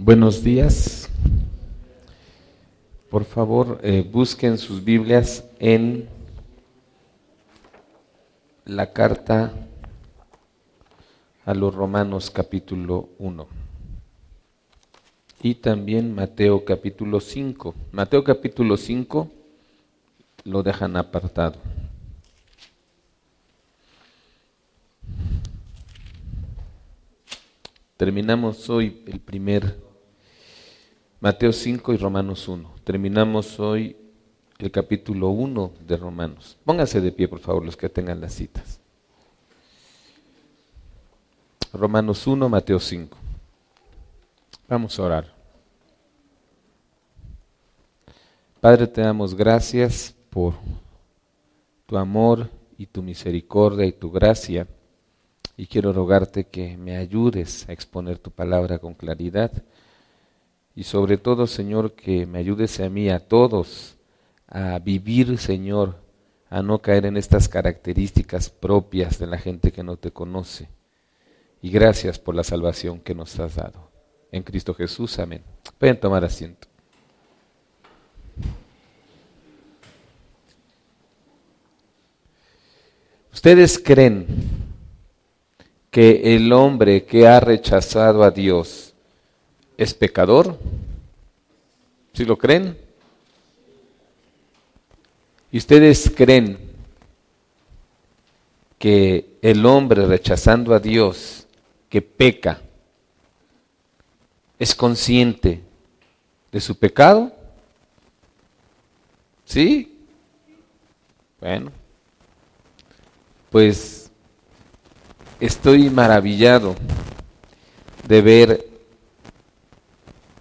Buenos días. Por favor, busquen sus Biblias en la carta a los Romanos capítulo 1 y también Mateo capítulo 5. Mateo capítulo 5 lo dejan apartado. Terminamos hoy Mateo 5 y Romanos 1. Terminamos hoy el capítulo 1 de Romanos. Pónganse de pie, por favor, los que tengan las citas. Romanos 1, Mateo 5. Vamos a orar. Padre, te damos gracias por tu amor y tu misericordia y tu gracia. Y quiero rogarte que me ayudes a exponer tu palabra con claridad. Y sobre todo, Señor, que me ayudes a mí, a todos, a vivir, Señor, a no caer en estas características propias de la gente que no te conoce. Y gracias por la salvación que nos has dado. En Cristo Jesús, amén. Pueden tomar asiento. ¿Ustedes creen que el hombre que ha rechazado a Dios es pecador? ¿Sí lo creen? ¿Y ustedes creen que el hombre rechazando a Dios, que peca, es consciente de su pecado? ¿Sí? Bueno, pues estoy maravillado de ver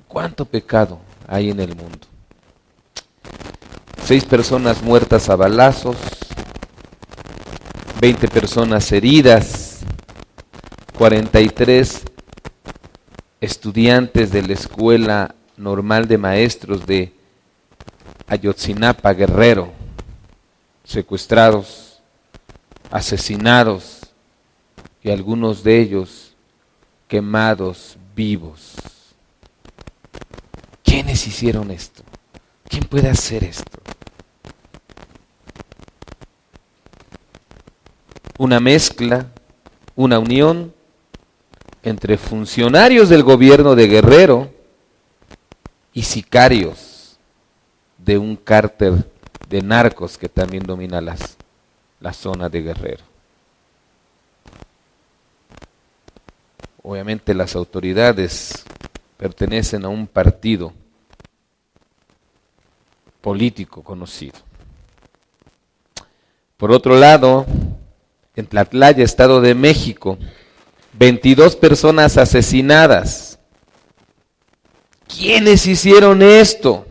cuánto pecado hay en el mundo. 6 personas muertas a balazos, 20 personas heridas, 43 estudiantes de la Escuela Normal de Maestros de Ayotzinapa, Guerrero, secuestrados, asesinados, y algunos de ellos quemados vivos. ¿Quiénes hicieron esto? ¿Quién puede hacer esto? Una mezcla, una unión entre funcionarios del gobierno de Guerrero y sicarios de un cártel de narcos que también domina la zona de Guerrero. Obviamente las autoridades pertenecen a un partido político conocido. Por otro lado, en Tlatlaya, Estado de México, 22 personas asesinadas. ¿Quiénes hicieron esto?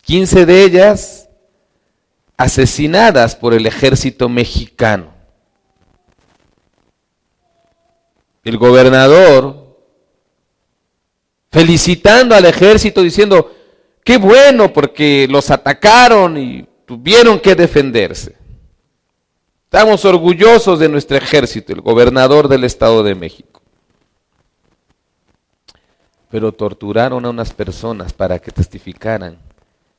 15 de ellas asesinadas por el ejército mexicano. El gobernador felicitando al ejército diciendo, qué bueno porque los atacaron y tuvieron que defenderse. Estamos orgullosos de nuestro ejército, el gobernador del Estado de México. Pero torturaron a unas personas para que testificaran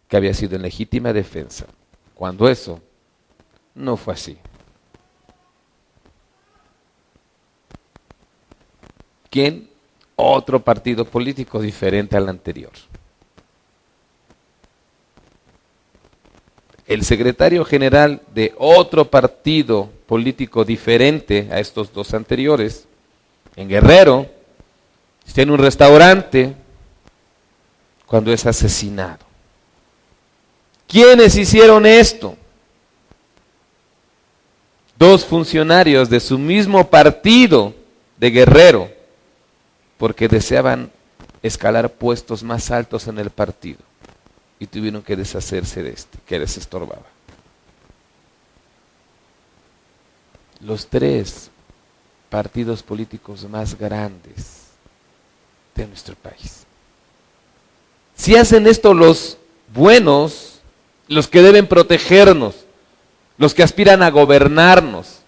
que había sido en legítima defensa, cuando eso no fue así. ¿Quién? Otro partido político diferente al anterior. El secretario general de otro partido político diferente a estos dos anteriores, en Guerrero, está en un restaurante cuando es asesinado. ¿Quiénes hicieron esto? 2 funcionarios de su mismo partido de Guerrero, porque deseaban escalar puestos más altos en el partido y tuvieron que deshacerse de este, que les estorbaba. Los 3 partidos políticos más grandes de nuestro país. Si hacen esto los buenos, los que deben protegernos, los que aspiran a gobernarnos,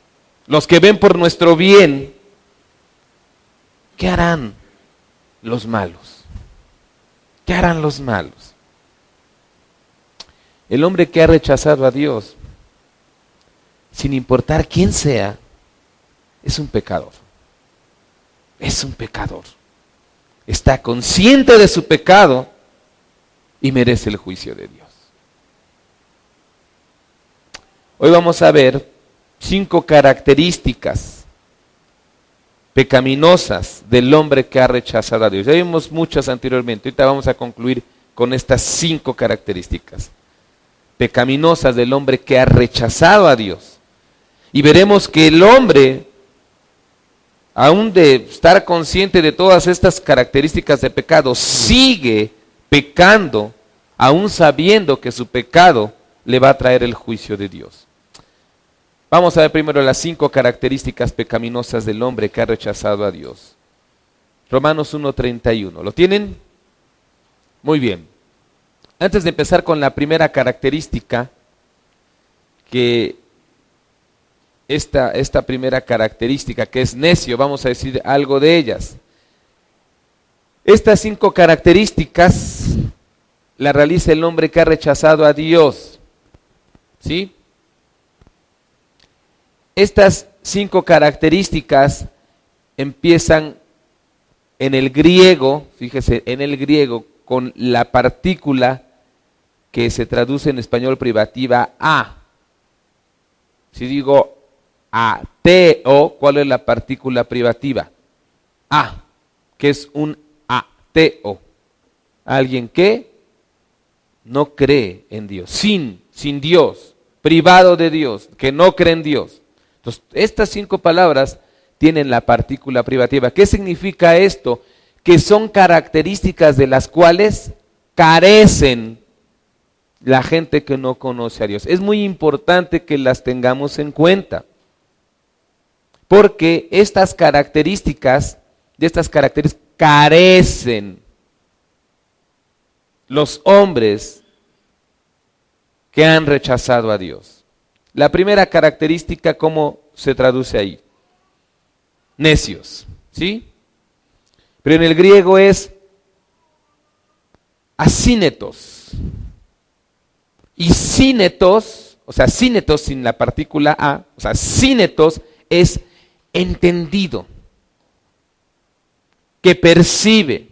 los que ven por nuestro bien, ¿qué harán los malos? ¿Qué harán los malos? El hombre que ha rechazado a Dios, sin importar quién sea, es un pecador. Es un pecador. Está consciente de su pecado y merece el juicio de Dios. Hoy vamos a ver 5 características pecaminosas del hombre que ha rechazado a Dios. Ya vimos muchas anteriormente, ahorita vamos a concluir con estas 5 características pecaminosas del hombre que ha rechazado a Dios. Y veremos que el hombre, aún de estar consciente de todas estas características de pecado, sigue pecando, aún sabiendo que su pecado le va a traer el juicio de Dios. Vamos a ver primero las 5 características pecaminosas del hombre que ha rechazado a Dios. Romanos 1:31. ¿Lo tienen? Muy bien. Antes de empezar con la primera característica, que esta primera característica que es necio, vamos a decir algo de ellas. Estas 5 características las realiza el hombre que ha rechazado a Dios. ¿Sí? Estas 5 características empiezan en el griego, fíjese, en el griego, con la partícula que se traduce en español privativa a. Si digo ateo, ¿cuál es la partícula privativa? A, que es un ateo. Alguien que no cree en Dios, sin Dios, privado de Dios, que no cree en Dios. Entonces, estas 5 palabras tienen la partícula privativa. ¿Qué significa esto? Que son características de las cuales carecen la gente que no conoce a Dios. Es muy importante que las tengamos en cuenta, porque de estas características carecen los hombres que han rechazado a Dios. La primera característica, ¿cómo se traduce ahí? Necios, ¿sí? Pero en el griego es asínetos. Y sínetos, o sea, sínetos sin la partícula a, o sea, sínetos es entendido, que percibe,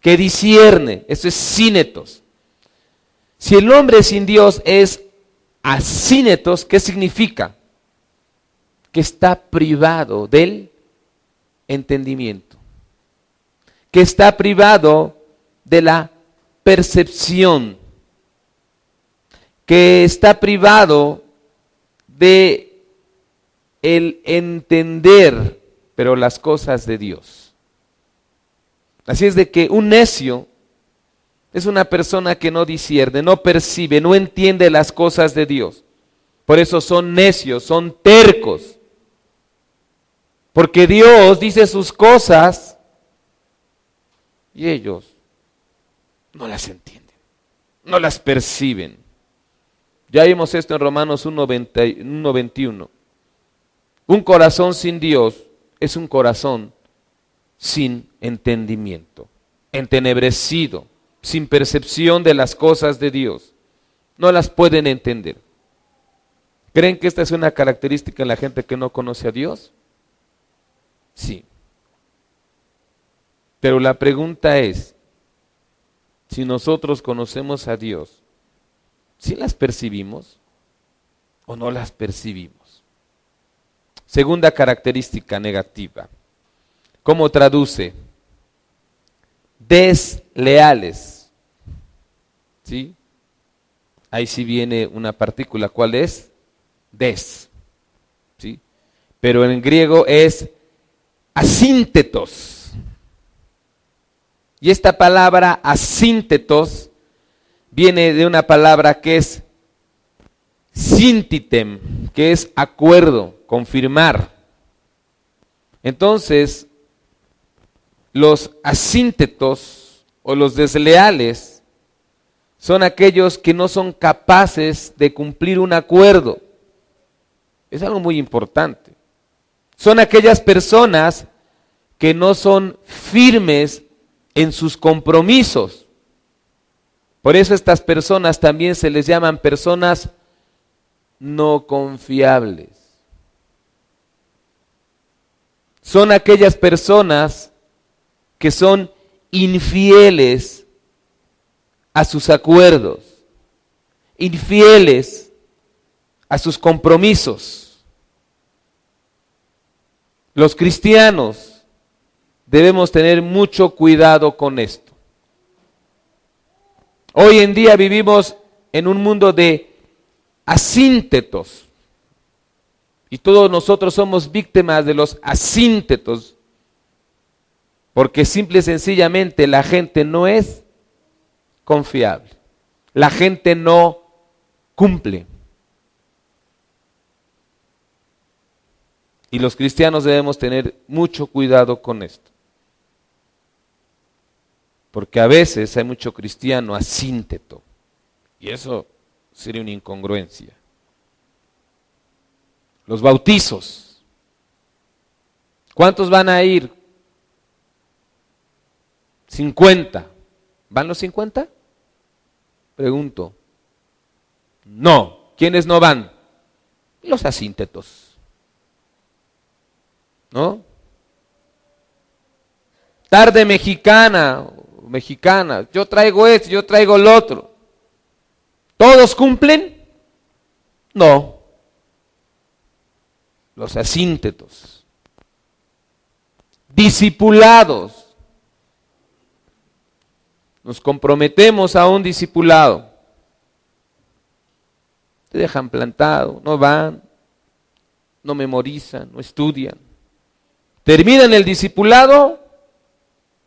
que discierne. Eso es sínetos. Si el hombre sin Dios es asínetos, ¿qué significa? Que está privado del entendimiento, que está privado de la percepción, que está privado de el entender, pero las cosas de Dios. Así es de que un necio es una persona que no discierne, no percibe, no entiende las cosas de Dios. Por eso son necios, son tercos. Porque Dios dice sus cosas y ellos no las entienden, no las perciben. Ya vimos esto en Romanos 1:21. Un corazón sin Dios es un corazón sin entendimiento, entenebrecido, sin percepción de las cosas de Dios. No las pueden entender. ¿Creen que esta es una característica en la gente que no conoce a Dios? Sí. Pero la pregunta es, si nosotros conocemos a Dios, ¿sí las percibimos o no las percibimos? Segunda característica negativa. ¿Cómo traduce? Desleales. ¿Sí? Ahí sí viene una partícula. ¿Cuál es? Des. ¿Sí? Pero en griego es asíntetos. Y esta palabra asíntetos viene de una palabra que es sintitem, que es acuerdo, confirmar. Entonces, los asíntetos o los desleales son aquellos que no son capaces de cumplir un acuerdo. Es algo muy importante. Son aquellas personas que no son firmes en sus compromisos. Por eso estas personas también se les llaman personas no confiables. Son aquellas personas que son infieles a sus acuerdos, infieles a sus compromisos. Los cristianos debemos tener mucho cuidado con esto. Hoy en día vivimos en un mundo de asíntetos y todos nosotros somos víctimas de los asíntetos porque simple y sencillamente la gente no es confiable, la gente no cumple. Y los cristianos debemos tener mucho cuidado con esto. Porque a veces hay mucho cristiano asínteto. Y eso sería una incongruencia. Los bautizos. ¿Cuántos van a ir? 50. ¿Van los 50? Pregunto. No. ¿Quiénes no van? Los asíntetos. ¿No? Tarde mexicana. Yo traigo esto, yo traigo el otro. ¿Todos cumplen? No. Los asíntetos. Discipulados. Nos comprometemos a un discipulado. Te dejan plantado, no van, no memorizan, no estudian. ¿Terminan el discipulado?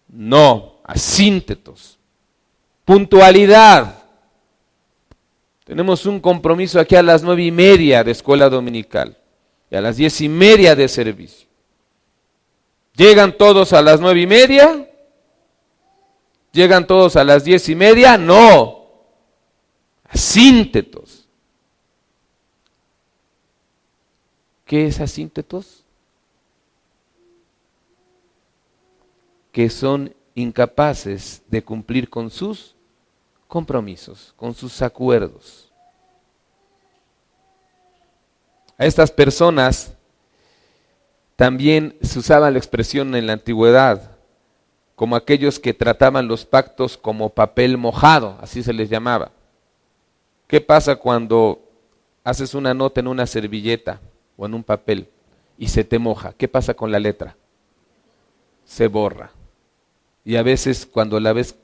No. Asíntetos, puntualidad. Tenemos un compromiso aquí a las 9:30 de escuela dominical y a las 10:30 de servicio. ¿Llegan todos a las 9:30? ¿Llegan todos a las 10:30? No. Asíntetos. ¿Qué es asíntetos? Que son incapaces de cumplir con sus compromisos, con sus acuerdos. A estas personas también se usaba la expresión en la antigüedad, como aquellos que trataban los pactos como papel mojado, así se les llamaba. ¿Qué pasa cuando haces una nota en una servilleta o en un papel y se te moja? ¿Qué pasa con la letra? Se borra. Y a veces cuando la ves,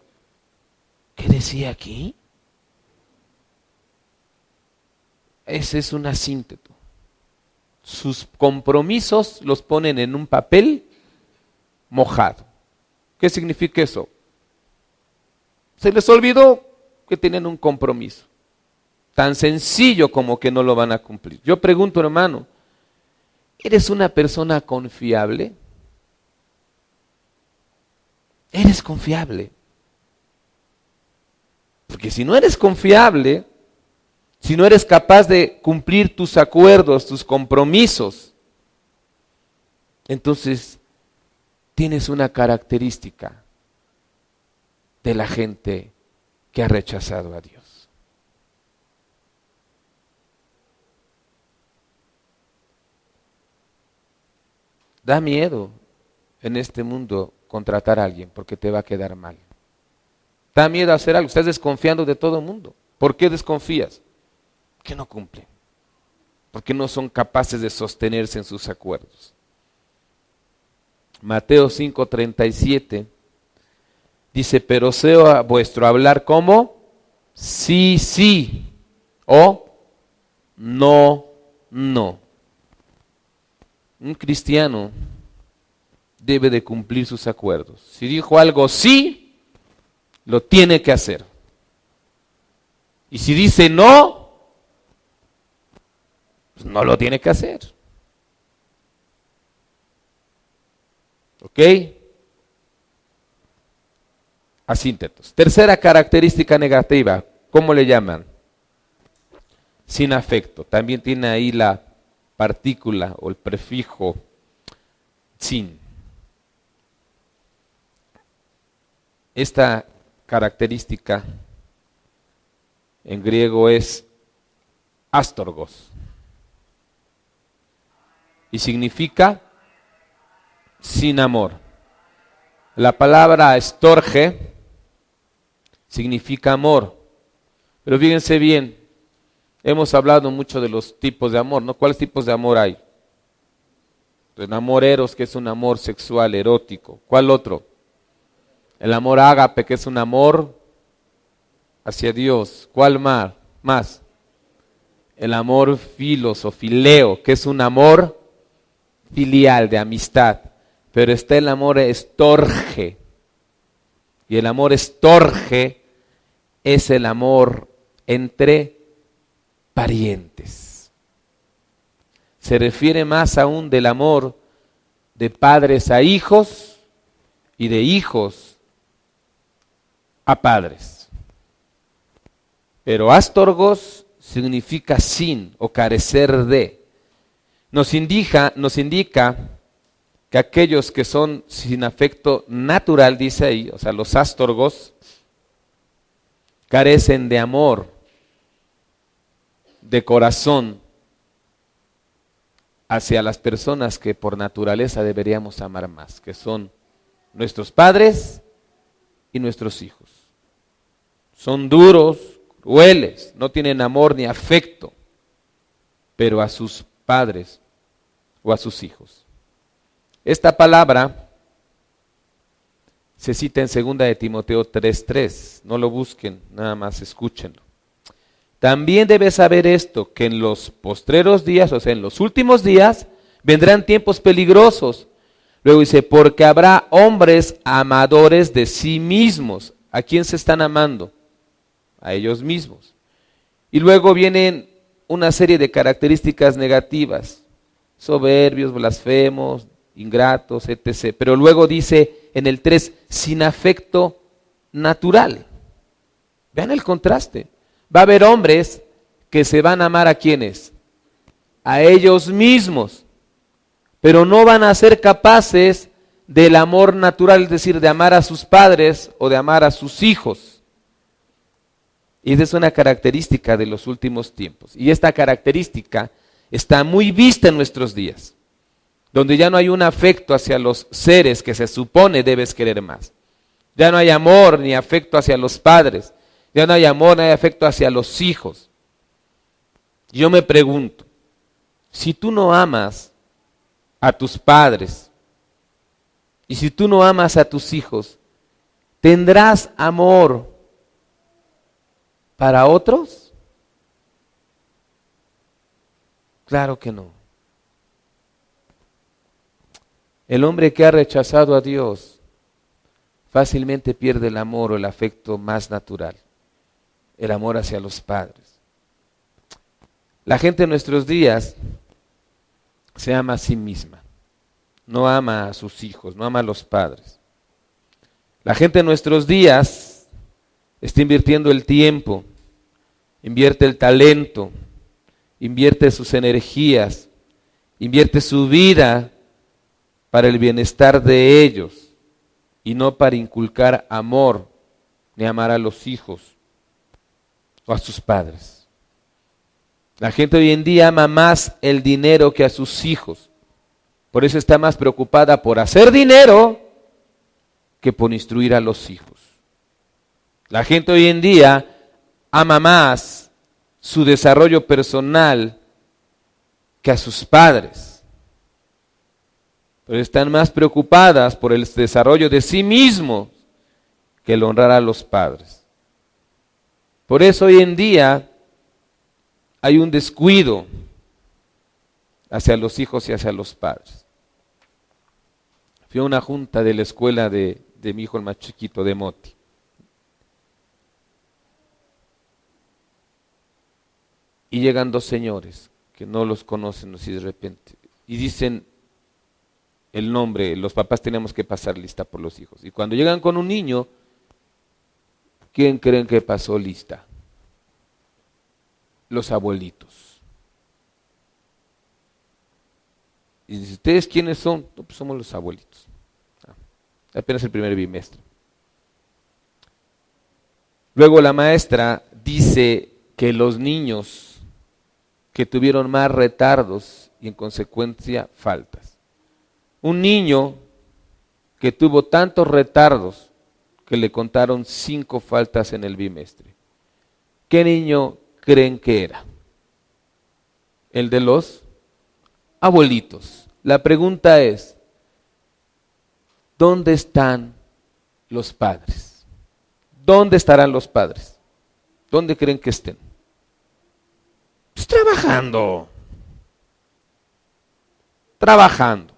¿qué decía aquí? Ese es un asínteto. Sus compromisos los ponen en un papel mojado. ¿Qué significa eso? Se les olvidó que tenían un compromiso. Tan sencillo como que no lo van a cumplir. Yo pregunto, hermano, ¿eres una persona confiable? ¿Eres confiable? Porque si no eres confiable, si no eres capaz de cumplir tus acuerdos, tus compromisos, entonces tienes una característica de la gente que ha rechazado a Dios. Da miedo en este mundo contratar a alguien porque te va a quedar mal. Da miedo hacer algo, estás desconfiando de todo el mundo. ¿Por qué desconfías? Porque no cumplen, porque no son capaces de sostenerse en sus acuerdos. Mateo 5:37 dice, pero sea vuestro hablar como sí, sí, o no, no. Un cristiano debe de cumplir sus acuerdos. Si dijo algo sí, lo tiene que hacer. Y si dice no, pues no lo tiene que hacer. ¿Ok? Asíntetos. Tercera característica negativa, ¿cómo le llaman? Sin afecto. También tiene ahí la partícula o el prefijo sin. Esta característica en griego es astorgos y significa sin amor. La palabra estorge significa amor, pero fíjense bien, hemos hablado mucho de los tipos de amor, ¿no? ¿Cuáles tipos de amor hay? El amor eros, que es un amor sexual, erótico. ¿Cuál otro? El amor ágape, que es un amor hacia Dios. ¿Cuál más? El amor filos o fileo, que es un amor filial, de amistad. Pero está el amor estorge. Y el amor estorge es el amor entre parientes. Se refiere más aún del amor de padres a hijos y de hijos a padres. Pero astorgos significa sin o carecer de. Nos indica que aquellos que son sin afecto natural, dice ahí, o sea, los astorgos, carecen de amor, de corazón, hacia las personas que por naturaleza deberíamos amar más, que son nuestros padres y nuestros hijos. Son duros, crueles, no tienen amor ni afecto, pero a sus padres o a sus hijos. Esta palabra se cita en 2 de Timoteo 3:3, no lo busquen, nada más escúchenlo. También debes saber esto, que en los postreros días, o sea, en los últimos días, vendrán tiempos peligrosos. Luego dice, porque habrá hombres amadores de sí mismos. ¿A quién se están amando? A ellos mismos. Y luego vienen una serie de características negativas, soberbios, blasfemos, ingratos, etc. Pero luego dice en el 3, sin afecto natural. Vean el contraste. Va a haber hombres que se van a amar ¿a quiénes? A ellos mismos, pero no van a ser capaces del amor natural, es decir, de amar a sus padres o de amar a sus hijos. Y esa es una característica de los últimos tiempos. Y esta característica está muy vista en nuestros días, donde ya no hay un afecto hacia los seres que se supone debes querer más. Ya no hay amor ni afecto hacia los padres. Ya no hay amor, no hay afecto hacia los hijos. Yo me pregunto, si tú no amas a tus padres y si tú no amas a tus hijos, ¿tendrás amor para otros? Claro que no. El hombre que ha rechazado a Dios fácilmente pierde el amor o el afecto más natural. El amor hacia los padres. La gente en nuestros días se ama a sí misma, no ama a sus hijos, no ama a los padres. La gente en nuestros días está invirtiendo el tiempo, invierte el talento, invierte sus energías, invierte su vida para el bienestar de ellos y no para inculcar amor ni amar a los hijos o a sus padres. La gente hoy en día ama más el dinero que a sus hijos. Por eso está más preocupada por hacer dinero que por instruir a los hijos. La gente hoy en día ama más su desarrollo personal que a sus padres. Pero están más preocupadas por el desarrollo de sí mismos que el honrar a los padres. Por eso hoy en día hay un descuido hacia los hijos y hacia los padres. Fui a una junta de la escuela de mi hijo el más chiquito, de Moti. Y llegan dos señores que no los conocen así de repente. Y dicen el nombre, los papás teníamos que pasar lista por los hijos. Y cuando llegan con un niño, ¿quién creen que pasó lista? Los abuelitos. Y dice, ¿ustedes quiénes son? No, pues somos los abuelitos. Apenas el primer bimestre. Luego la maestra dice que los niños que tuvieron más retardos y en consecuencia faltas. Un niño que tuvo tantos retardos que le contaron 5 faltas en el bimestre. ¿Qué niño creen que era? El de los abuelitos. La pregunta es, ¿dónde están los padres? ¿Dónde estarán los padres? ¿Dónde creen que estén? Pues trabajando. Trabajando.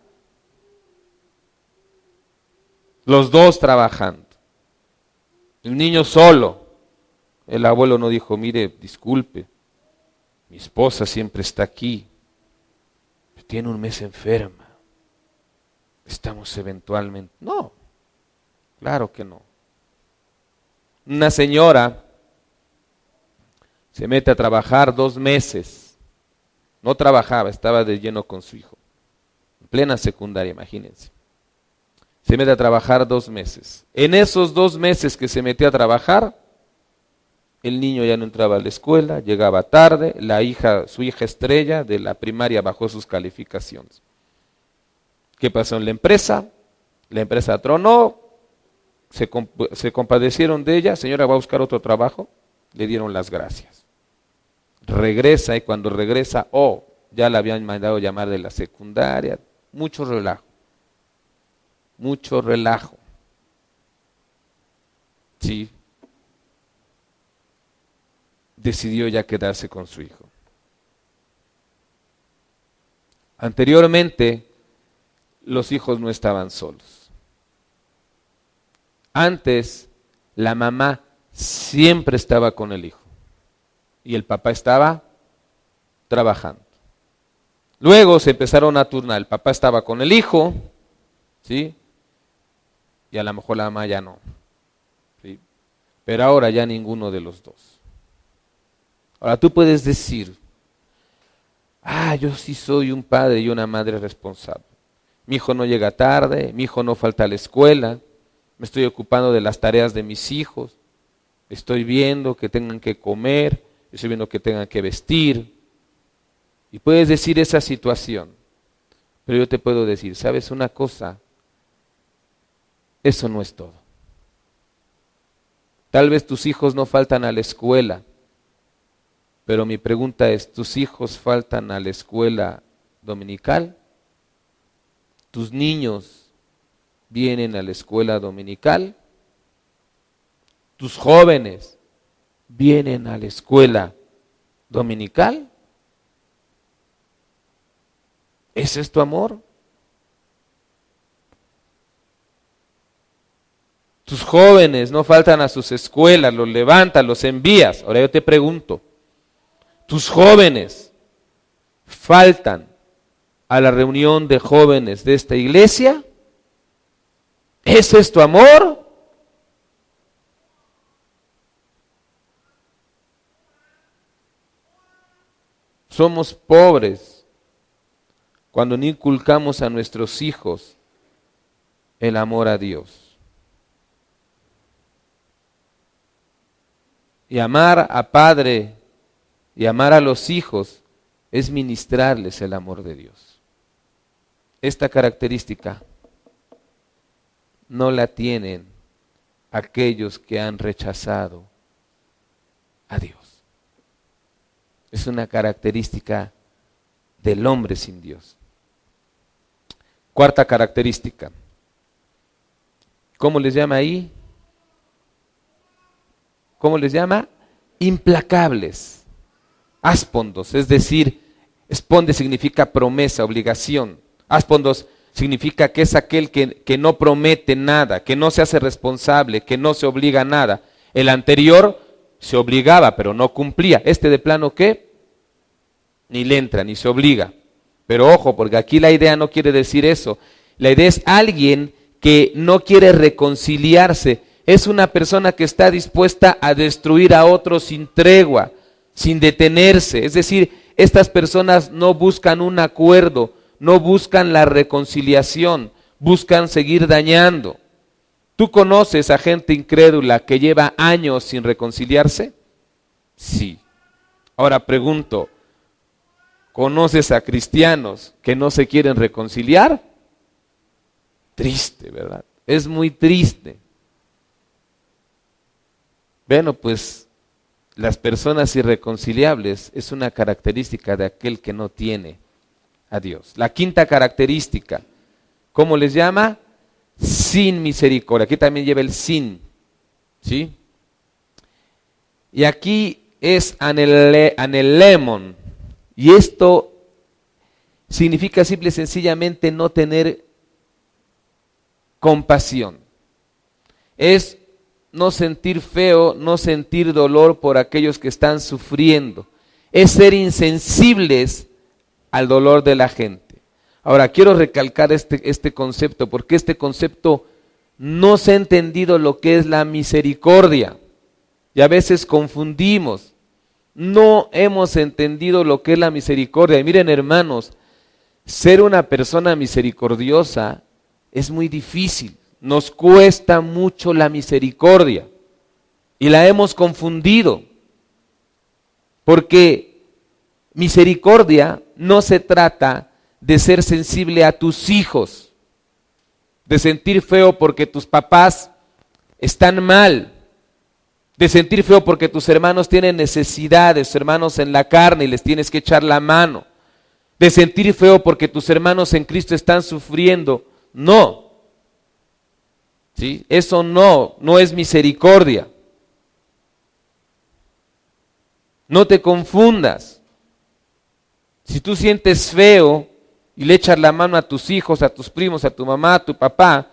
Los dos trabajando. El niño solo. El abuelo no dijo, mire, disculpe, mi esposa siempre está aquí. Tiene un mes enferma. Estamos eventualmente. No, claro que no. Una señora se mete a trabajar 2 meses. No trabajaba, estaba de lleno con su hijo. En plena secundaria, imagínense. Se mete a trabajar 2 meses. En esos 2 meses que se metió a trabajar, el niño ya no entraba a la escuela, llegaba tarde, su hija estrella de la primaria bajó sus calificaciones. ¿Qué pasó en la empresa? La empresa tronó, se compadecieron de ella, señora, ¿va a buscar otro trabajo? Le dieron las gracias. Regresa y cuando regresa, ya la habían mandado llamar de la secundaria, mucho relajo. Mucho relajo. Sí. Decidió ya quedarse con su hijo. Anteriormente, los hijos no estaban solos. Antes, la mamá siempre estaba con el hijo y el papá estaba trabajando. Luego se empezaron a turnar, el papá estaba con el hijo, ¿sí? Y a lo mejor la mamá ya no, ¿sí? Pero ahora ya ninguno de los dos. Ahora tú puedes decir, yo sí soy un padre y una madre responsable. Mi hijo no llega tarde, mi hijo no falta a la escuela, me estoy ocupando de las tareas de mis hijos, estoy viendo que tengan que comer, estoy viendo que tengan que vestir. Y puedes decir esa situación, pero yo te puedo decir, ¿sabes una cosa? Eso no es todo. Tal vez tus hijos no faltan a la escuela, pero mi pregunta es, ¿tus hijos faltan a la escuela dominical? ¿Tus niños vienen a la escuela dominical? ¿Tus jóvenes vienen a la escuela dominical? ¿Ese es tu amor? Tus jóvenes no faltan a sus escuelas, los levantas, los envías. Ahora yo te pregunto, ¿tus jóvenes faltan a la reunión de jóvenes de esta iglesia? ¿Ese es tu amor? Somos pobres cuando no inculcamos a nuestros hijos el amor a Dios. Y amar a padre y amar a los hijos es ministrarles el amor de Dios. Esta característica no la tienen aquellos que han rechazado a Dios. Es una característica del hombre sin Dios. Cuarta característica. ¿Cómo les llama ahí? ¿Cómo les llama? Implacables. Áspondos, es decir, esponde significa promesa, obligación. Áspondos significa que es aquel que no promete nada, que no se hace responsable, que no se obliga a nada. El anterior se obligaba, pero no cumplía. Este de plano, ¿qué? Ni le entra, ni se obliga. Pero ojo, porque aquí la idea no quiere decir eso. La idea es alguien que no quiere reconciliarse. Es una persona que está dispuesta a destruir a otros sin tregua, sin detenerse. Es decir, estas personas no buscan un acuerdo, no buscan la reconciliación, buscan seguir dañando. ¿Tú conoces a gente incrédula que lleva años sin reconciliarse? Sí. Ahora pregunto, ¿conoces a cristianos que no se quieren reconciliar? Triste, ¿verdad? Es muy triste. Bueno, pues las personas irreconciliables es una característica de aquel que no tiene a Dios. La quinta característica, ¿cómo les llama? Sin misericordia. Aquí también lleva el sin, ¿sí? Y aquí es anelemon. Y esto significa simple y sencillamente no tener compasión. Es no sentir feo, no sentir dolor por aquellos que están sufriendo. Es ser insensibles al dolor de la gente. Ahora, quiero recalcar este concepto, porque este concepto no se ha entendido lo que es la misericordia. Y a veces confundimos. No hemos entendido lo que es la misericordia. Y miren, hermanos, ser una persona misericordiosa es muy difícil. Nos cuesta mucho la misericordia. Y la hemos confundido. Porque misericordia no se trata de ser sensible a tus hijos, de sentir feo porque tus papás están mal, de sentir feo porque tus hermanos tienen necesidades, tus hermanos en la carne y les tienes que echar la mano, de sentir feo porque tus hermanos en Cristo están sufriendo. No, ¿sí? Eso no es misericordia. No te confundas. Si tú sientes feo y le echas la mano a tus hijos, a tus primos, a tu mamá, a tu papá,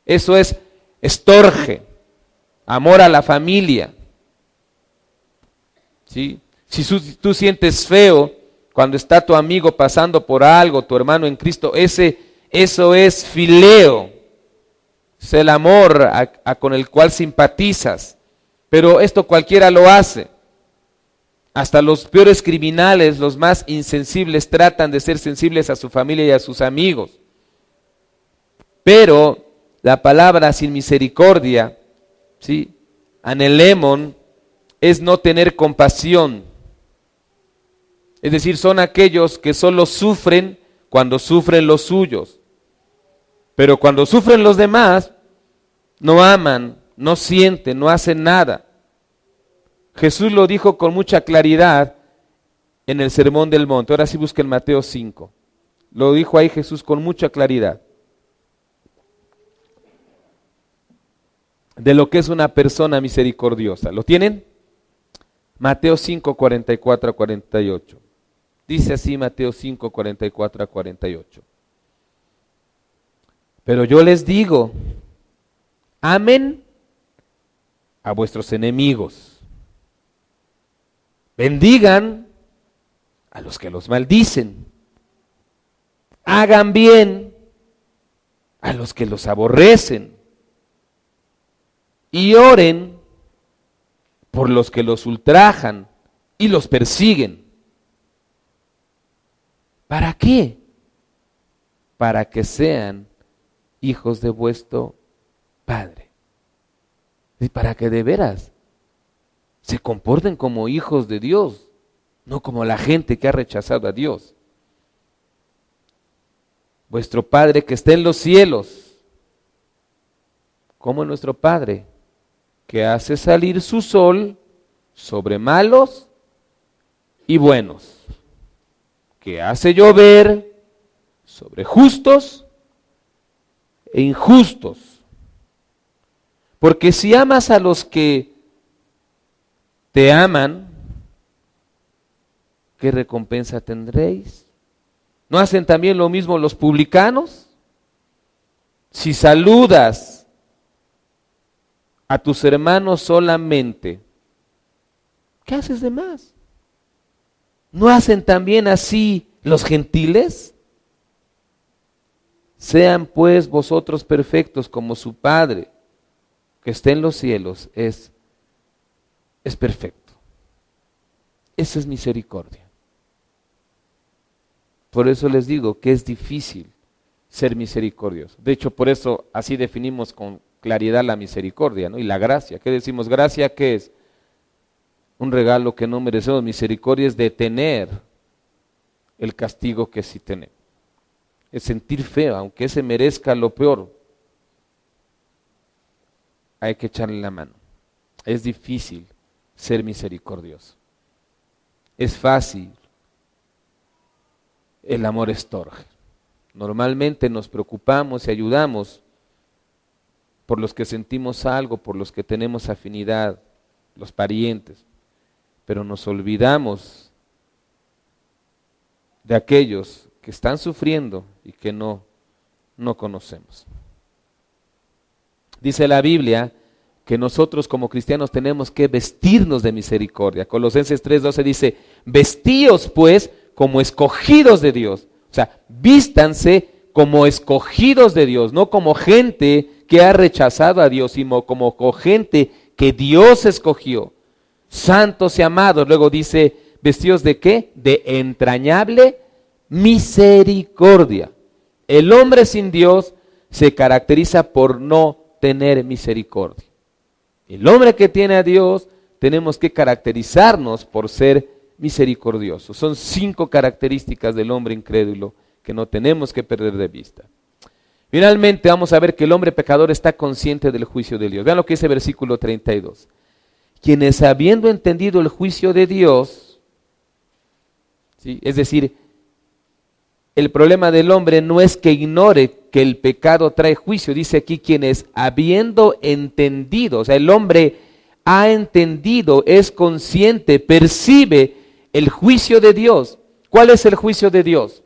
eso es estorge, amor a la familia. ¿Sí? Si tú sientes feo cuando está tu amigo pasando por algo, tu hermano en Cristo, eso es fileo, es el amor con el cual simpatizas, pero esto cualquiera lo hace. Hasta los peores criminales, los más insensibles, tratan de ser sensibles a su familia y a sus amigos. Pero la palabra sin misericordia, ¿sí? Anelemon, es no tener compasión. Es decir, son aquellos que solo sufren cuando sufren los suyos. Pero cuando sufren los demás, no aman, no sienten, no hacen nada. Jesús lo dijo con mucha claridad en el Sermón del Monte. Ahora sí busquen Mateo 5. Lo dijo ahí Jesús con mucha claridad. De lo que es una persona misericordiosa. ¿Lo tienen? Mateo 5, 44 a 48. Dice así Mateo 5, 44 a 48. Pero yo les digo, amen a vuestros enemigos. Bendigan a los que los maldicen. Hagan bien a los que los aborrecen. Y oren por los que los ultrajan y los persiguen. ¿Para qué? Para que sean hijos de vuestro Padre. Y para que de veras se comporten como hijos de Dios, no como la gente que ha rechazado a Dios. Vuestro Padre que está en los cielos, como nuestro Padre, que hace salir su sol sobre malos y buenos, que hace llover sobre justos e injustos. Porque si amas a los que te aman, ¿qué recompensa tendréis? ¿No hacen también lo mismo los publicanos? Si saludas a tus hermanos solamente, ¿qué haces de más? ¿No hacen también así los gentiles? Sean pues vosotros perfectos como su Padre, que está en los cielos, es perfecto. Esa es misericordia. Por eso les digo que es difícil ser misericordioso. De hecho, por eso así definimos con claridad la misericordia, ¿no? Y la gracia. ¿Qué decimos? Gracia, ¿qué es? Un regalo que no merecemos. Misericordia es detener el castigo que sí tenemos. Es sentir feo, aunque ese merezca lo peor. Hay que echarle la mano. Es difícil ser misericordioso. Es fácil. El amor estorge. Normalmente nos preocupamos y ayudamos por los que sentimos algo, por los que tenemos afinidad, los parientes, pero nos olvidamos de aquellos que están sufriendo y que no conocemos. Dice la Biblia que nosotros como cristianos tenemos que vestirnos de misericordia. Colosenses 3:12 dice, vestíos pues como escogidos de Dios. O sea, vístanse como escogidos de Dios, no como gente que ha rechazado a Dios, sino como gente que Dios escogió. Santos y amados. Luego dice, ¿vestidos de qué? De entrañable misericordia. El hombre sin Dios se caracteriza por no tener misericordia. El hombre que tiene a Dios, tenemos que caracterizarnos por ser misericordiosos. Son 5 características del hombre incrédulo que no tenemos que perder de vista. Finalmente vamos a ver que el hombre pecador está consciente del juicio de Dios. Vean lo que dice versículo 32. Quienes habiendo entendido el juicio de Dios, ¿sí? Es decir, el problema del hombre no es que ignore que el pecado trae juicio. Dice aquí quienes habiendo entendido, o sea, el hombre ha entendido, es consciente, percibe el juicio de Dios. ¿Cuál es el juicio de Dios?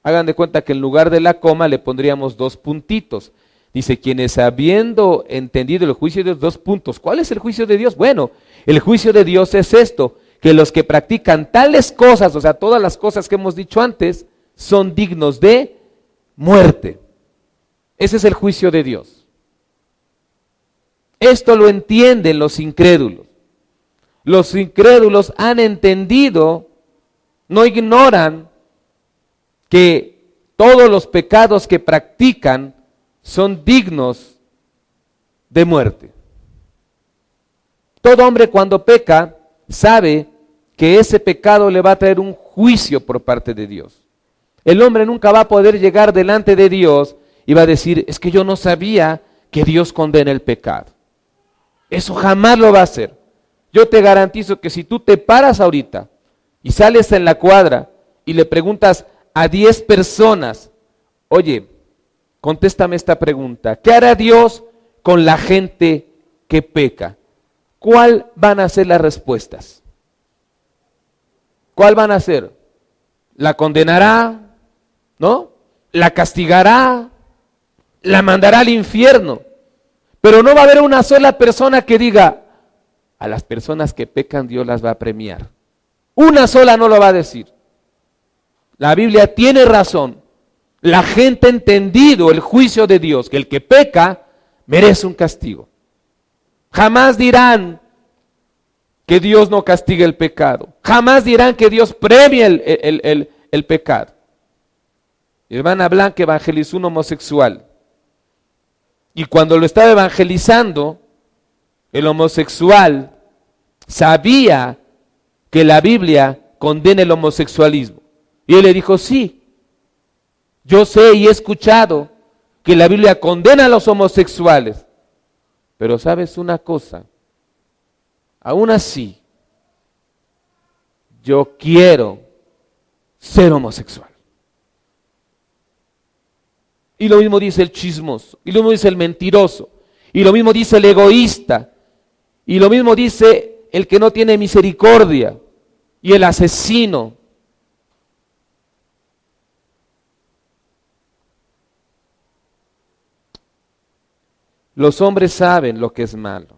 Hagan de cuenta que en lugar de la coma le pondríamos 2 puntitos. Dice, quienes habiendo entendido el juicio de Dios, 2 puntos. ¿Cuál es el juicio de Dios? Bueno, el juicio de Dios es esto, que los que practican tales cosas, o sea, todas las cosas que hemos dicho antes, son dignos de muerte. Ese es el juicio de Dios. Esto lo entienden los incrédulos. Los incrédulos han entendido, no ignoran que todos los pecados que practican son dignos de muerte. Todo hombre cuando peca sabe que ese pecado le va a traer un juicio por parte de Dios. El hombre nunca va a poder llegar delante de Dios y va a decir, es que yo no sabía que Dios condena el pecado. Eso jamás lo va a hacer. Yo te garantizo que si tú te paras ahorita y sales en la cuadra y le preguntas a 10 personas, oye, contéstame esta pregunta, ¿qué hará Dios con la gente que peca? ¿Cuál van a ser las respuestas? ¿Cuál van a ser? ¿La condenará? ¿No? ¿La castigará? ¿La mandará al infierno? Pero no va a haber una sola persona que diga, a las personas que pecan Dios las va a premiar. Una sola no lo va a decir. La Biblia tiene razón. La gente ha entendido el juicio de Dios, que el que peca merece un castigo. Jamás dirán que Dios no castiga el pecado. Jamás dirán que Dios premia el pecado. Hermana Blanca evangelizó un homosexual. Y cuando lo estaba evangelizando, el homosexual sabía que la Biblia condena el homosexualismo. Y él le dijo, sí, yo sé y he escuchado que la Biblia condena a los homosexuales. Pero ¿sabes una cosa? Aún así, yo quiero ser homosexual. Y lo mismo dice el chismoso, y lo mismo dice el mentiroso, y lo mismo dice el egoísta, y lo mismo dice el que no tiene misericordia, y el asesino. Los hombres saben lo que es malo.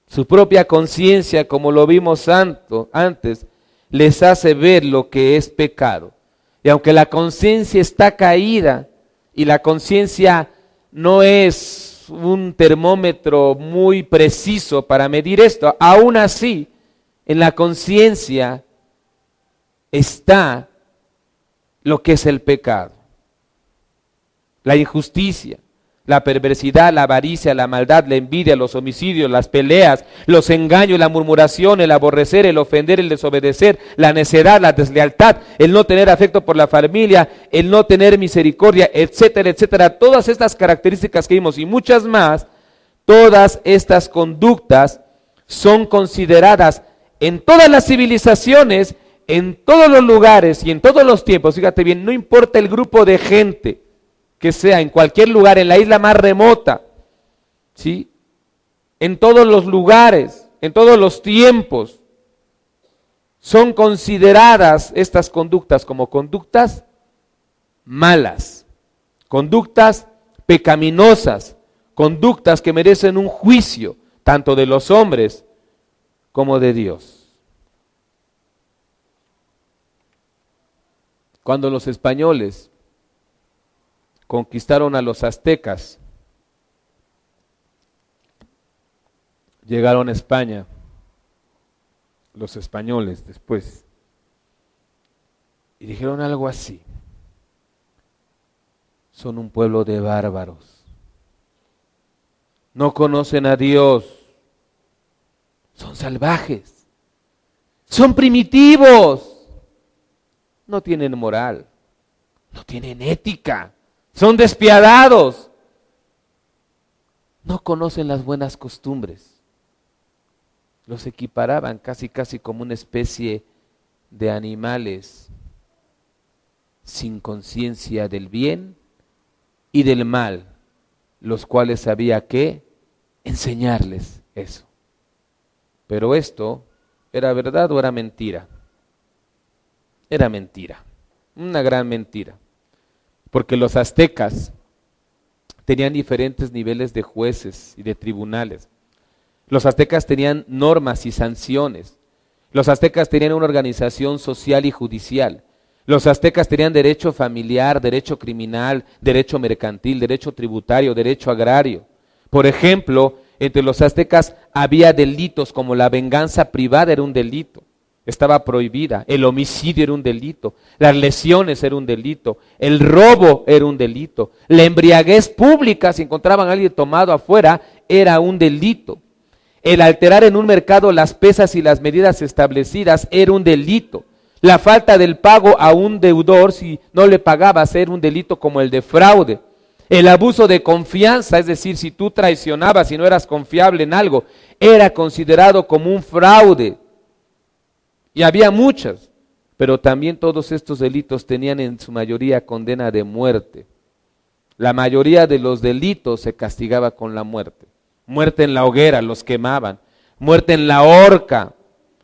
Su propia conciencia, como lo vimos antes, les hace ver lo que es pecado. Y aunque la conciencia está caída y la conciencia no es un termómetro muy preciso para medir esto, aún así, en la conciencia está lo que es el pecado, la injusticia, la perversidad, la avaricia, la maldad, la envidia, los homicidios, las peleas, los engaños, la murmuración, el aborrecer, el ofender, el desobedecer, la necedad, la deslealtad, el no tener afecto por la familia, el no tener misericordia, etcétera, etcétera. Todas estas características que vimos y muchas más, todas estas conductas son consideradas en todas las civilizaciones, en todos los lugares y en todos los tiempos. Fíjate bien, no importa el grupo de gente que sea, en cualquier lugar, en la isla más remota, ¿sí? En todos los lugares, en todos los tiempos, son consideradas estas conductas como conductas malas, conductas pecaminosas, conductas que merecen un juicio, tanto de los hombres como de Dios. Cuando los españoles conquistaron a los aztecas, llegaron a España, los españoles después, y dijeron algo así: son un pueblo de bárbaros, no conocen a Dios, son salvajes, son primitivos, no tienen moral, no tienen ética, son despiadados, no conocen las buenas costumbres. Los equiparaban casi como una especie de animales sin conciencia del bien y del mal, los cuales había que enseñarles eso. Pero esto, ¿era verdad o era mentira? Era mentira, una gran mentira. Porque los aztecas tenían diferentes niveles de jueces y de tribunales. Los aztecas tenían normas y sanciones. Los aztecas tenían una organización social y judicial. Los aztecas tenían derecho familiar, derecho criminal, derecho mercantil, derecho tributario, derecho agrario. Por ejemplo, entre los aztecas había delitos como la venganza privada era un delito. Estaba prohibida, el homicidio era un delito, las lesiones era un delito, el robo era un delito, la embriaguez pública, si encontraban a alguien tomado afuera, era un delito. El alterar en un mercado las pesas y las medidas establecidas era un delito. La falta del pago a un deudor, si no le pagabas, era un delito como el de fraude. El abuso de confianza, es decir, si tú traicionabas y no eras confiable en algo, era considerado como un fraude. Y había muchas, pero también todos estos delitos tenían en su mayoría condena de muerte. La mayoría de los delitos se castigaba con la muerte. Muerte en la hoguera, los quemaban. Muerte en la horca.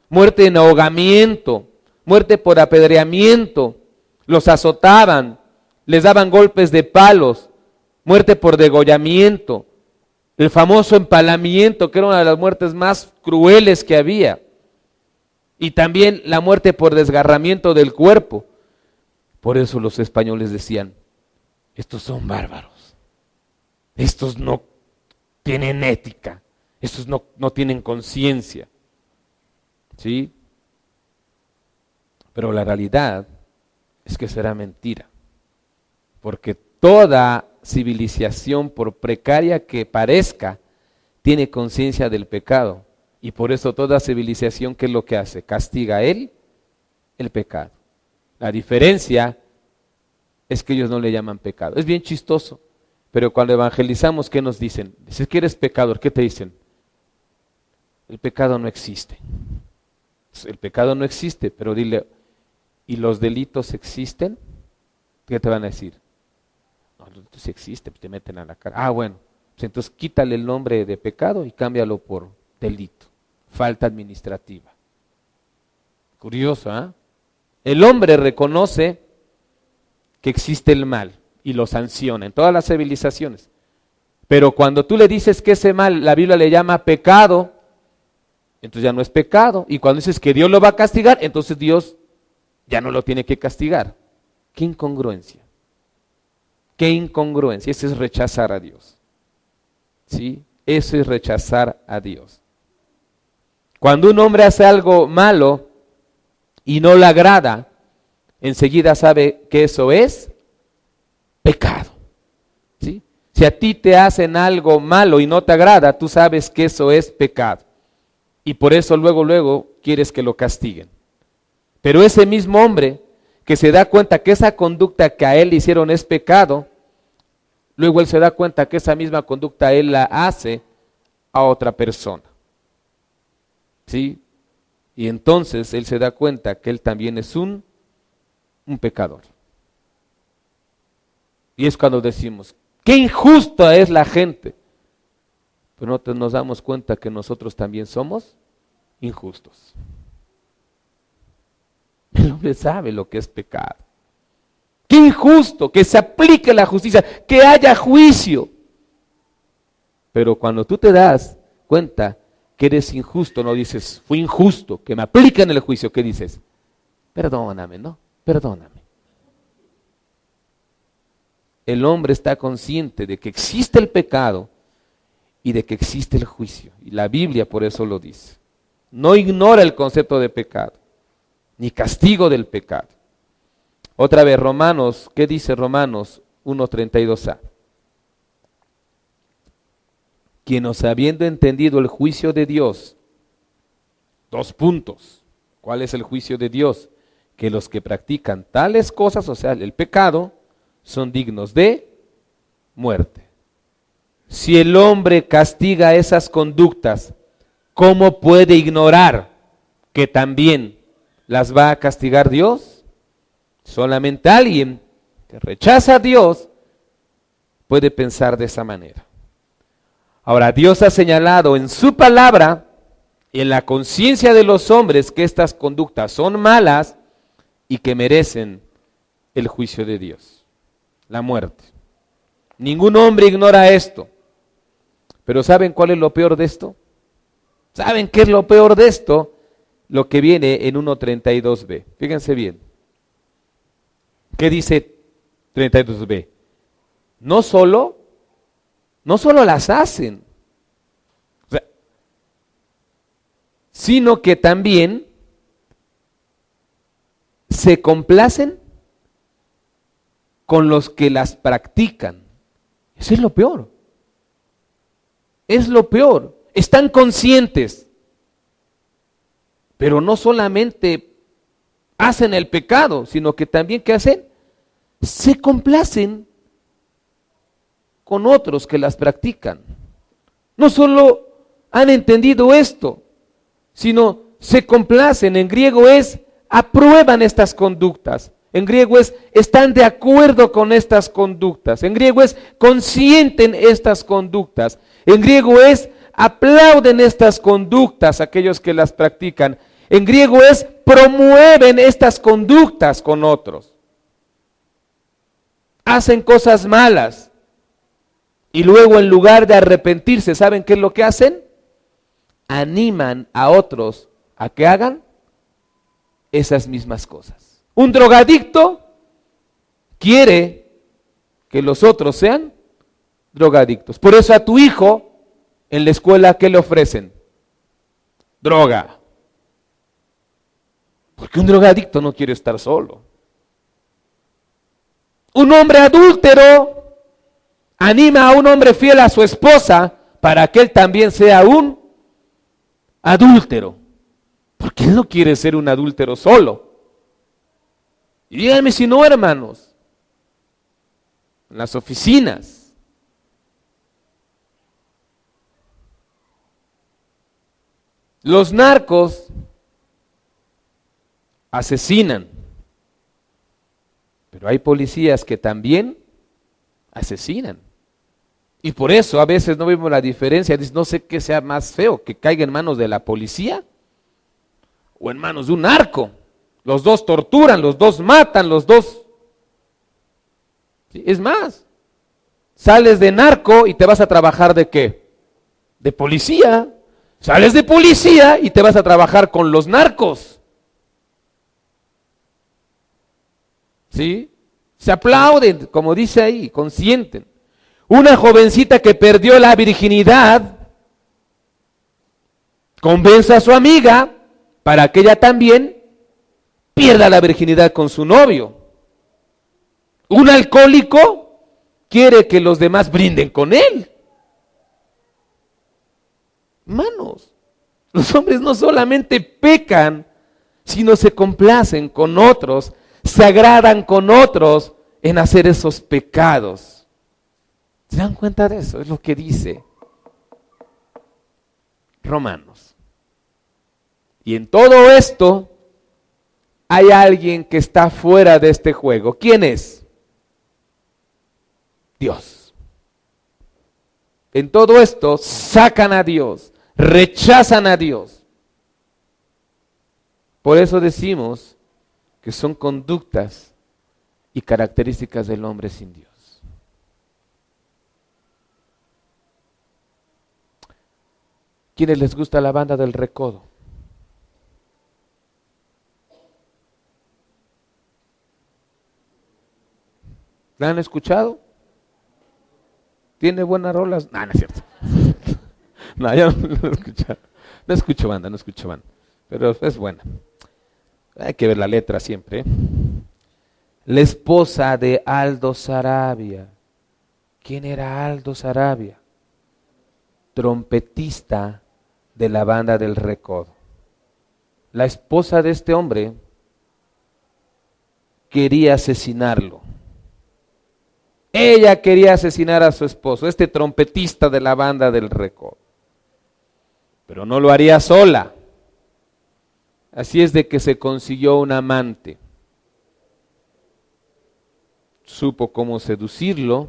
Muerte en ahogamiento. Muerte por apedreamiento. Los azotaban. Les daban golpes de palos. Muerte por degollamiento. El famoso empalamiento, que era una de las muertes más crueles que había. Y también la muerte por desgarramiento del cuerpo. Por eso los españoles decían: estos son bárbaros, estos no tienen ética, estos no tienen conciencia. ¿Sí? Pero la realidad es que será mentira, porque toda civilización, por precaria que parezca, tiene conciencia del pecado. Y por eso toda civilización, ¿qué es lo que hace? Castiga el pecado. La diferencia es que ellos no le llaman pecado. Es bien chistoso, pero cuando evangelizamos, ¿qué nos dicen? Dices que eres pecador, ¿qué te dicen? El pecado no existe. El pecado no existe, pero dile, ¿y los delitos existen? ¿Qué te van a decir? No, los delitos existen, pues te meten a la cara. Ah, bueno, pues entonces quítale el nombre de pecado y cámbialo por delito. Falta administrativa. Curioso, ¿ah? El hombre reconoce que existe el mal y lo sanciona en todas las civilizaciones. Pero cuando tú le dices que ese mal, la Biblia le llama pecado, entonces ya no es pecado. Y cuando dices que Dios lo va a castigar, entonces Dios ya no lo tiene que castigar. ¡Qué incongruencia! ¡Qué incongruencia! Ese es rechazar a Dios. ¿Sí? Eso es rechazar a Dios. Cuando un hombre hace algo malo y no le agrada, enseguida sabe que eso es pecado. ¿Sí? Si a ti te hacen algo malo y no te agrada, tú sabes que eso es pecado. Y por eso luego quieres que lo castiguen. Pero ese mismo hombre que se da cuenta que esa conducta que a él le hicieron es pecado, luego él se da cuenta que esa misma conducta él la hace a otra persona. ¿Sí? Y entonces él se da cuenta que él también es un pecador. Y es cuando decimos, qué injusta es la gente. Pero no nos damos cuenta que nosotros también somos injustos. El hombre sabe lo que es pecado. Qué injusto que se aplique la justicia, que haya juicio. Pero cuando tú te das cuenta que eres injusto, no dices, fui injusto, que me apliquen el juicio, ¿qué dices? Perdóname, ¿no? Perdóname. El hombre está consciente de que existe el pecado y de que existe el juicio. Y la Biblia por eso lo dice. No ignora el concepto de pecado, ni castigo del pecado. Otra vez, Romanos, ¿qué dice Romanos 1:32a? Quienes habiendo entendido el juicio de Dios, 2 puntos. ¿Cuál es el juicio de Dios? Que los que practican tales cosas, o sea, el pecado, son dignos de muerte. Si el hombre castiga esas conductas, ¿cómo puede ignorar que también las va a castigar Dios? Solamente alguien que rechaza a Dios puede pensar de esa manera. Ahora, Dios ha señalado en su palabra, en la conciencia de los hombres, que estas conductas son malas y que merecen el juicio de Dios, la muerte. Ningún hombre ignora esto. Pero ¿saben cuál es lo peor de esto? ¿Saben qué es lo peor de esto? Lo que viene en 1:32b. Fíjense bien. ¿Qué dice 32b? No solo las hacen, o sea, sino que también se complacen con los que las practican. Eso es lo peor. Es lo peor. Están conscientes, pero no solamente hacen el pecado, sino que también, ¿qué hacen? Se complacen con otros que las practican. No solo han entendido esto, sino se complacen. En griego es aprueban estas conductas. En griego es están de acuerdo con estas conductas. En griego es consienten estas conductas. En griego es aplauden estas conductas aquellos que las practican. En griego es promueven estas conductas con otros. Hacen cosas malas y luego en lugar de arrepentirse, ¿saben qué es lo que hacen? Animan a otros a que hagan esas mismas cosas. Un drogadicto quiere que los otros sean drogadictos. Por eso a tu hijo en la escuela, ¿qué le ofrecen? Droga. Porque un drogadicto no quiere estar solo. Un hombre adúltero anima a un hombre fiel a su esposa para que él también sea un adúltero. Porque él no quiere ser un adúltero solo. Y díganme si no, hermanos, en las oficinas, los narcos asesinan, pero hay policías que también asesinan. Y por eso a veces no vemos la diferencia. No sé qué sea más feo, que caiga en manos de la policía o en manos de un narco. Los dos torturan, los dos matan, los dos. ¿Sí? Es más, sales de narco y te vas a trabajar ¿de qué? De policía. Sales de policía y te vas a trabajar con los narcos. ¿Sí? Se aplauden, como dice ahí, consienten. Una jovencita que perdió la virginidad convence a su amiga para que ella también pierda la virginidad con su novio. Un alcohólico quiere que los demás brinden con él. Hermanos, los hombres no solamente pecan, sino se complacen con otros, se agradan con otros en hacer esos pecados. ¿Se dan cuenta de eso? Es lo que dice Romanos. Y en todo esto hay alguien que está fuera de este juego. ¿Quién es? Dios. En todo esto sacan a Dios, rechazan a Dios. Por eso decimos que son conductas y características del hombre sin Dios. ¿Quiénes les gusta la banda del Recodo? ¿La han escuchado? ¿Tiene buenas rolas? No, no es cierto. No, yo no escucho. No escucho banda, no escucho banda. Pero es buena. Hay que ver la letra siempre, ¿eh? La esposa de Aldo Sarabia. ¿Quién era Aldo Sarabia? Trompetista de la banda del Recodo. La esposa de este hombre quería asesinarlo. Ella quería asesinar a su esposo, este trompetista de la banda del Recodo. Pero no lo haría sola. Así es de que se consiguió un amante. Supo cómo seducirlo.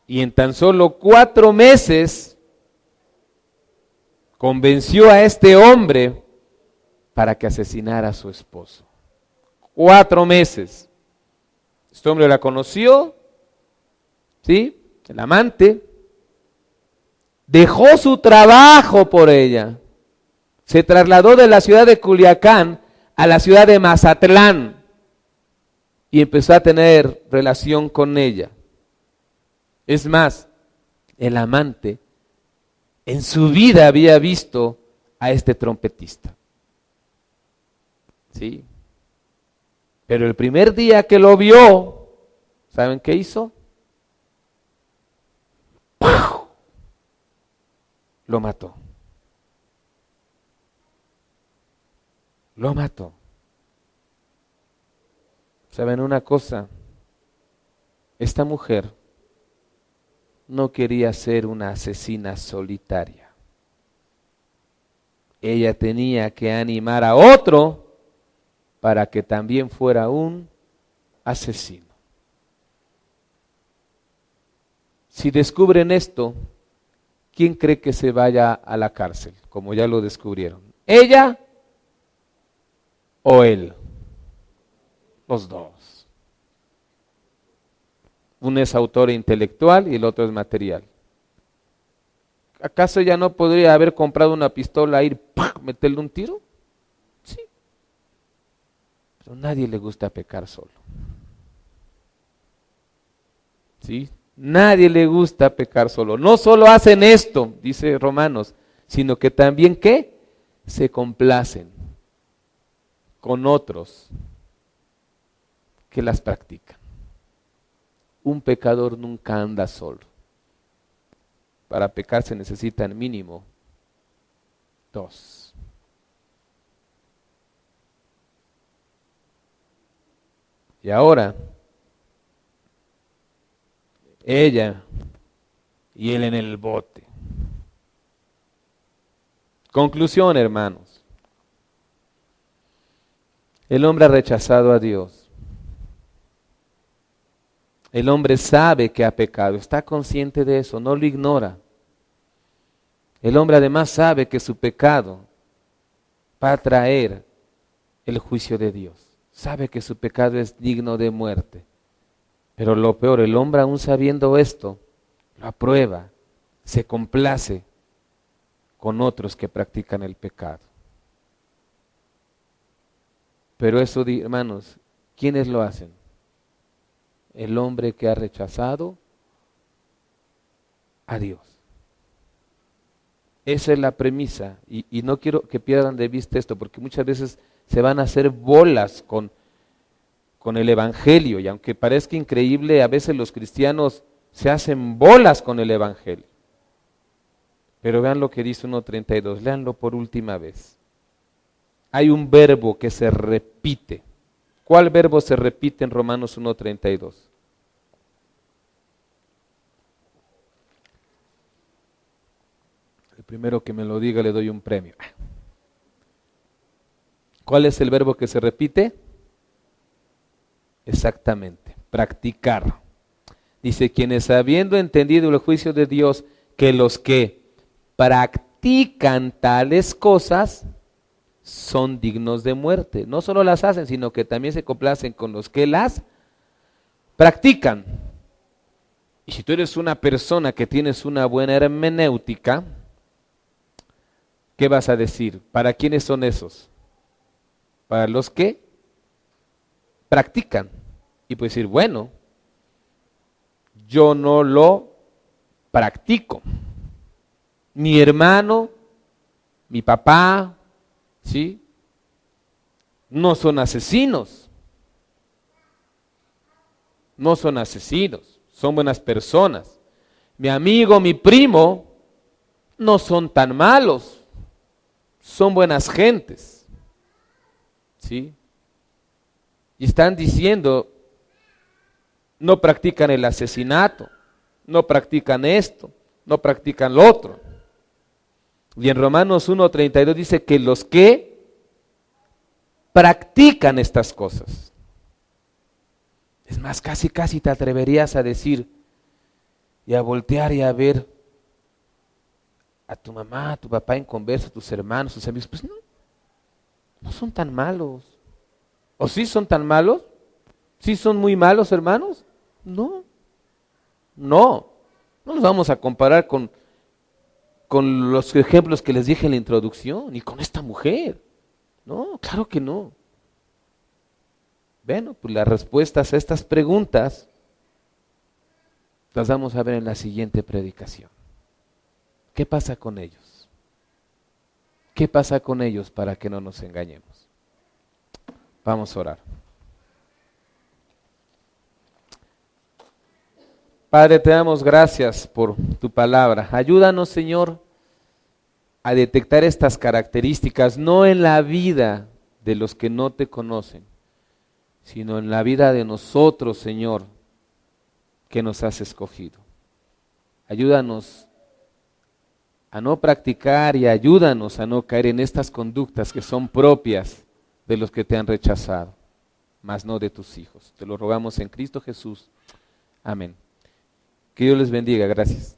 Y en tan solo 4 meses convenció a este hombre para que asesinara a su esposo. 4 meses. Este hombre la conoció, ¿sí? El amante. Dejó su trabajo por ella. Se trasladó de la ciudad de Culiacán a la ciudad de Mazatlán y empezó a tener relación con ella. Es más, el amante en su vida había visto a este trompetista. ¿Sí? Pero el primer día que lo vio, ¿saben qué hizo? ¡Pau! Lo mató. Lo mató. ¿Saben una cosa? Esta mujer no quería ser una asesina solitaria. Ella tenía que animar a otro para que también fuera un asesino. Si descubren esto, ¿quién cree que se vaya a la cárcel? Como ya lo descubrieron. ¿Ella o él? Los dos. Uno es autor intelectual y el otro es material. ¿Acaso ella no podría haber comprado una pistola, ir, ¡pah!, meterle un tiro? Sí. Pero a nadie le gusta pecar solo. ¿Sí? Nadie le gusta pecar solo. No solo hacen esto, dice Romanos, sino que también, ¿qué? Se complacen con otros que las practican. Un pecador nunca anda solo. Para pecar se necesitan mínimo 2. Y ahora, ella y él en el bote. Conclusión, hermanos. El hombre ha rechazado a Dios. El hombre sabe que ha pecado, está consciente de eso, no lo ignora. El hombre además sabe que su pecado va a traer el juicio de Dios. Sabe que su pecado es digno de muerte. Pero lo peor, el hombre aún sabiendo esto, lo aprueba, se complace con otros que practican el pecado. Pero eso, hermanos, ¿quiénes lo hacen? El hombre que ha rechazado a Dios. Esa es la premisa, y no quiero que pierdan de vista esto, porque muchas veces se van a hacer bolas con con el Evangelio, y aunque parezca increíble, a veces los cristianos se hacen bolas con el Evangelio. Pero vean lo que dice 1:32, léanlo por última vez. Hay un verbo que se repite. ¿Cuál verbo se repite en Romanos 1:32? El primero que me lo diga le doy un premio. ¿Cuál es el verbo que se repite? Exactamente, practicar. Dice, quienes habiendo entendido el juicio de Dios, que los que practican tales cosas son dignos de muerte. No solo las hacen, sino que también se complacen con los que las practican. Y si tú eres una persona que tienes una buena hermenéutica, ¿qué vas a decir? ¿Para quiénes son esos? Para los que practican. Y puedes decir, bueno, yo no lo practico. Mi hermano, mi papá, ¿sí? No son asesinos. No son asesinos, son buenas personas. Mi amigo, mi primo, no son tan malos, son buenas gentes. ¿Sí? Y están diciendo, no practican el asesinato, no practican esto, no practican lo otro. Y en Romanos 1:32 dice que los que practican estas cosas. Es más, casi te atreverías a decir y a voltear y a ver a tu mamá, a tu papá en conversa, a tus hermanos, tus amigos, pues no son tan malos. ¿O sí son tan malos? ¿Sí son muy malos, hermanos? No nos vamos a comparar con los ejemplos que les dije en la introducción, y con esta mujer. No, claro que no. Bueno, pues las respuestas a estas preguntas las vamos a ver en la siguiente predicación. ¿Qué pasa con ellos? ¿Qué pasa con ellos para que no nos engañemos? Vamos a orar. Padre, te damos gracias por tu palabra. Ayúdanos, Señor, a detectar estas características, no en la vida de los que no te conocen, sino en la vida de nosotros, Señor, que nos has escogido. Ayúdanos a no practicar y ayúdanos a no caer en estas conductas que son propias de los que te han rechazado, mas no de tus hijos. Te lo rogamos en Cristo Jesús. Amén. Que Dios les bendiga. Gracias.